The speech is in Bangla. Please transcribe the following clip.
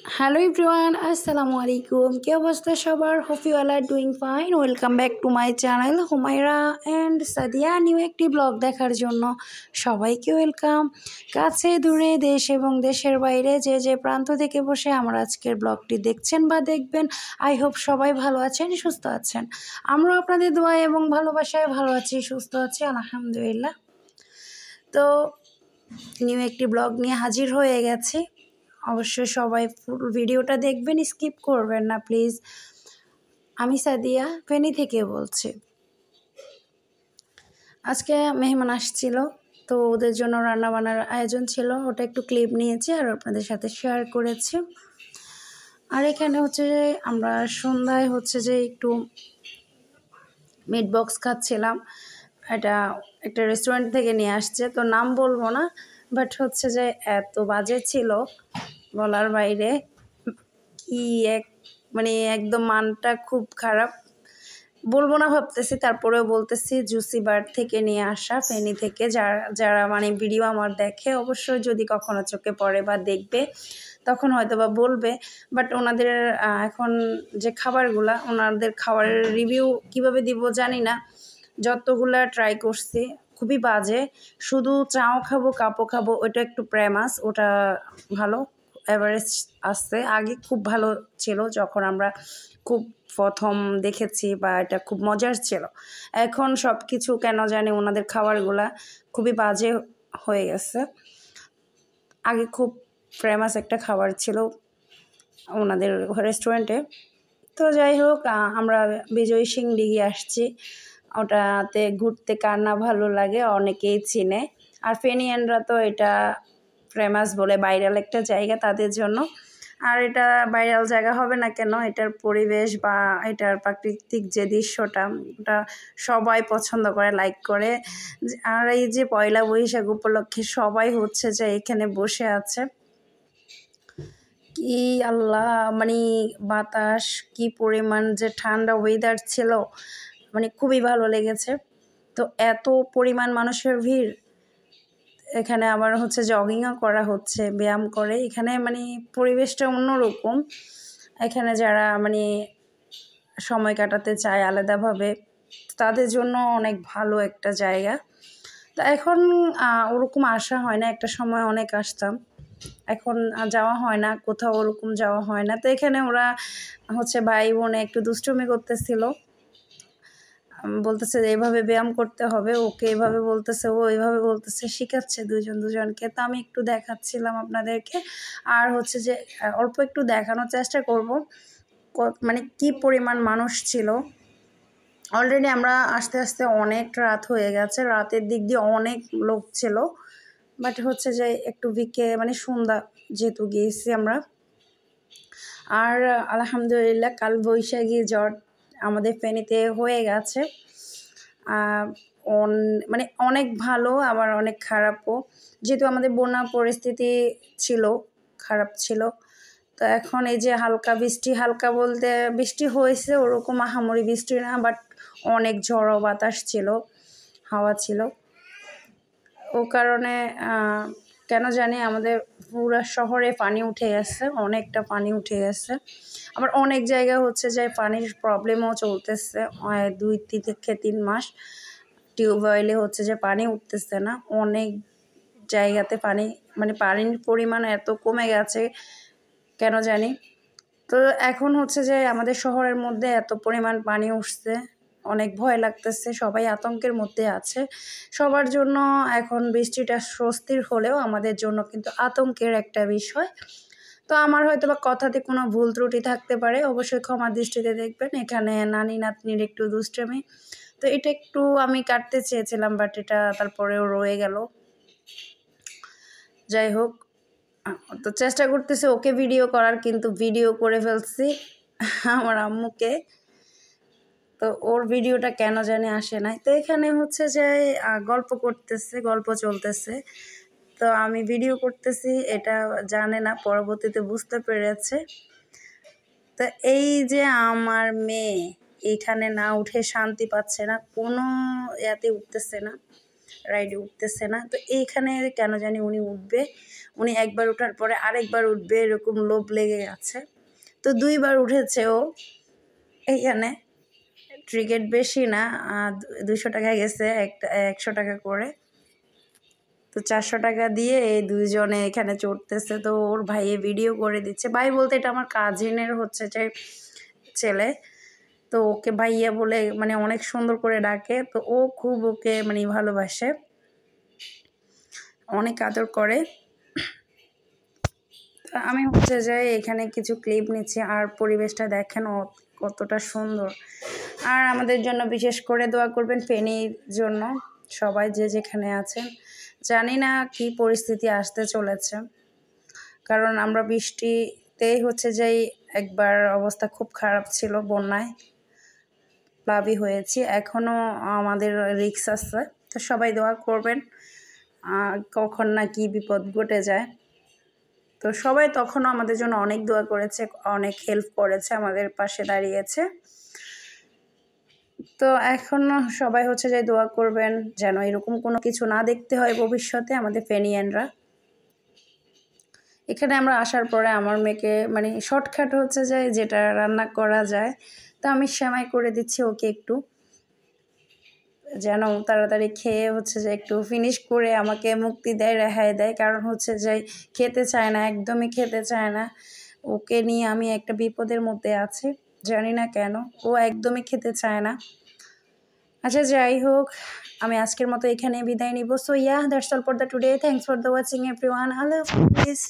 হ্যালো এভরিওয়ান, আসসালামু আলাইকুম। কি অবস্থা সবার? Hope you all are doing fine. Welcome back to my channel Humayra and Sadia. New একটি ব্লগ দেখার জন্য সবাইকে ওয়েলকাম। কাছে দূরে দেশ এবং দেশের বাইরে যে যে প্রান্ত থেকে বসে আমার আজকের ব্লগটি দেখছেন বা দেখবেন, আই হোপ সবাই ভালো আছেন, সুস্থ আছেন। আমরাও আপনাদের দোয়া এবং ভালোবাসায় ভালো আছি, সুস্থ আছি, আলহামদুলিল্লাহ। তো নিউ একটি ব্লগ নিয়ে হাজির হয়ে গেছি। অবশ্যই সবাই ফুল ভিডিওটা দেখবেন, স্কিপ করবেন না প্লিজ। আমি সাদিয়া ফেনী থেকে বলছি। আজকে মেহমান আসছিল, তো ওদের জন্য রান্নাবান্নার আয়োজন ছিল, ওটা একটু ক্লিপ নিয়েছি আর আপনাদের সাথে শেয়ার করেছি। আর এখানে হচ্ছে যে আমরা সন্ধ্যায় হচ্ছে যে একটু মিট বক্স খাচ্ছিলাম। এটা একটা রেস্টুরেন্ট থেকে নিয়ে আসছে, তো নাম বলবো না, বাট হচ্ছে যে এত বাজে ছিল বলার বাইরে। কি এক মানে একদম মানটা খুব খারাপ, বলবো না ভাবতেছি, তারপরেও বলতেছি। জুসি বার্ড থেকে নিয়ে আসা, ফেনী থেকে। যারা মানে ভিডিও আমার দেখে, অবশ্যই যদি কখনো চোখে পড়ে বা দেখবে তখন হয়তো বা বলবে। বাট ওনাদের এখন যে খাবারগুলা, ওনাদের খাবারের রিভিউ কিভাবে দিব জানি না। যতগুলা ট্রাই করছি খুবই বাজে। শুধু চাও খাবো, কাপও খাবো, ওটা একটু প্রেমাস, ওটা ভালো এভারেজ আসছে। আগে খুব ভালো ছিল যখন আমরা খুব প্রথম দেখেছি, বা এটা খুব মজার ছিল। এখন সব কিছু কেন জানি ওনাদের খাবারগুলা খুবই বাজে হয়ে গেছে। আগে খুব ফেমাস একটা খাবার ছিল ওনাদের রেস্টুরেন্টে। তো যাই হোক, আমরা বিজয় সিং দিঘি আসছি। ওটাতে ঘুরতে কার না ভালো লাগে, অনেকেই চিনে। আর ফেনিয়ানরা তো এটা ফেমাস বলে, ভাইরাল একটা জায়গা তাদের জন্য। আর এটা ভাইরাল জায়গা হবে না কেন, এটার পরিবেশ বা এটার প্রাকৃতিক যে দৃশ্যটা, ওটা সবাই পছন্দ করে, লাইক করে। আর এই যে পয়লা বৈশাখ উপলক্ষে সবাই হচ্ছে যে এখানে বসে আছে। কি আল্লাহ, মানে বাতাস, কি পরিমাণ যে ঠান্ডা ওয়েদার ছিল, মানে খুবই ভালো লেগেছে। তো এত পরিমাণ মানুষের ভিড় এখানে। আবার হচ্ছে জগিংও করা হচ্ছে, ব্যায়াম করে এখানে, মানে পরিবেশটা অন্যরকম। এখানে যারা মানে সময় কাটাতে চায় আলাদাভাবে, তাদের জন্য অনেক ভালো একটা জায়গা। তো এখন ওরকম আসা হয় না, একটা সময় অনেক আসতাম, এখন যাওয়া হয় না, কোথাও ওরকম যাওয়া হয় না। তো এখানে ওরা হচ্ছে ভাই বোনে একটু দুষ্টুমি করতেছিল, বলতেছে এইভাবে ব্যায়াম করতে হবে, ওকে এভাবে বলতেছে, ও এইভাবে বলতেছে, শিখাচ্ছে দুজনকে। তো আমি একটু দেখাচ্ছিলাম আপনাদেরকে। আর হচ্ছে যে অল্প একটু দেখানোর চেষ্টা করব মানে কি পরিমাণ মানুষ ছিল। অলরেডি আমরা আস্তে আস্তে অনেক রাত হয়ে গেছে, রাতের দিক দিয়ে অনেক লোক ছিল। বাট হচ্ছে যে একটু মানে সন্ধ্যা যেহেতু গিয়েছি আমরা। আর আলহামদুলিল্লাহ কাল বৈশাখী ঝড় আমাদের ফেনীতে হয়ে গেছে। মানে অনেক ভালো, আবার অনেক খারাপও। যেহেতু আমাদের বন্যা পরিস্থিতি ছিল, খারাপ ছিল। তো এখন এই যে হালকা বৃষ্টি, হালকা বলতে বৃষ্টি হয়েছে, ওরকম আহামরি বৃষ্টি না, বাট অনেক ঝড়ো বাতাস ছিল, হাওয়া ছিল। ও কারণে কেন জানি আমাদের পুরো শহরে পানি উঠে গেছে, অনেকটা পানি উঠে গেছে। আবার অনেক জায়গা হচ্ছে যে পানির প্রবলেমও চলতেছে 2 থেকে 3 মাস। টিউবওয়েলে হচ্ছে যে পানি উঠতেছে না, অনেক জায়গাতে পানি, মানে পানির পরিমাণ এত কমে গেছে কেন জানি। তো এখন হচ্ছে যে আমাদের শহরের মধ্যে এত পরিমাণ পানি উঠছে, অনেক ভয় লাগতেছে, সবাই আতঙ্কের মধ্যে আছে। সবার জন্য এখন বৃষ্টিটা স্বস্তির হলেও আমাদের জন্য কিন্তু আতঙ্কের একটা বিষয়। তো আমার হয়তো বা কথাতে কোনো ভুল ত্রুটি থাকতে পারে, অবশ্যই ক্ষমা দৃষ্টিতে দেখবেন। এখানে নানি নাতনির একটু দুষ্টামি, তো এটা একটু আমি কাটতে চেয়েছিলাম, বাট এটা তারপরেও রয়ে গেল। যাই হোক, তো চেষ্টা করতেছি ওকে ভিডিও করার, কিন্তু ভিডিও করে ফেলছি আমার আম্মুকে। তো ওর ভিডিওটা কেন জানি আসে নাই। তো এখানে হচ্ছে যে গল্প চলতেছে, তো আমি ভিডিও করতেছি, এটা জানে না, পরবর্তীতে বুঝতে পেরেছে। তো এই যে আমার মেয়ে এখানে না উঠে শান্তি পাচ্ছে না, কোনো ইয়াতে উঠতেছে না। রাইডে উঠতেছে না। তো এইখানে কেন জানি উনি উঠবে, উনি একবার ওঠার পরে আরেকবার উঠবে এরকম লোভ লেগে গেছে। তো 2 বার উঠেছে ও। এইখানে টিকিট বেশি না, 200 টাকা গেছে, 100 টাকা করে। তো 400 টাকা দিয়ে এই 2 জনে এখানে চড়তেছে। তো ওর ভাইয়ে ভিডিও করে দিচ্ছে, ভাই বলতে এটা আমার কাজিনের হচ্ছে যে ছেলে। তো ওকে ভাইয়া বলে মানে অনেক সুন্দর করে ডাকে। তো ও খুব ওকে মানে ভালোবাসে, অনেক আদর করে। তো আমি হচ্ছে যে এখানে কিছু ক্লিপ নিচ্ছি, আর পরিবেশটা দেখেন কতটা সুন্দর। আর আমাদের জন্য বিশেষ করে দোয়া করবেন, ফেনীর জন্য সবাই যে যেখানে আছেন। জানি না কি পরিস্থিতি আসতে চলেছে, কারণ আমরা বৃষ্টিতেই হচ্ছে যে একবার অবস্থা খুব খারাপ ছিল, বন্যায় প্লাবী হয়েছি, এখনও আমাদের রিস্ক আছে। তো সবাই দোয়া করবেন, কখন না কি বিপদ ঘটে যায়। তো সবাই তখনও আমাদের জন্য অনেক দোয়া করেছে, অনেক হেল্প করেছে, আমাদের পাশে দাঁড়িয়েছে। তো এখনও সবাই হচ্ছে যে দোয়া করবেন যেন এরকম কোনো কিছু না দেখতে হয় ভবিষ্যতে আমাদের ফেনিয়ানরা। এখানে আমরা আসার পরে আমার মেয়েকে মানে শর্টকাট হচ্ছে যে যেটা রান্না করা যায়, তো আমি সেমাই করে দিচ্ছি ওকে একটু, যেন তাড়াতাড়ি খেয়ে হচ্ছে যে একটু ফিনিশ করে আমাকে মুক্তি দেয়, রেহাই দেয়। কারণ হচ্ছে যে খেতে চায় না, একদমই খেতে চায় না। ওকে নিয়ে আমি একটা বিপদের মধ্যে আছি, জানি না কেন ও একদমই খেতে চায় না। আচ্ছা যাই হোক, আমি আজকের মতো এখানে বিদায় নিব। So that's all for the today. Thanks for the watching everyone. Allah Hafiz.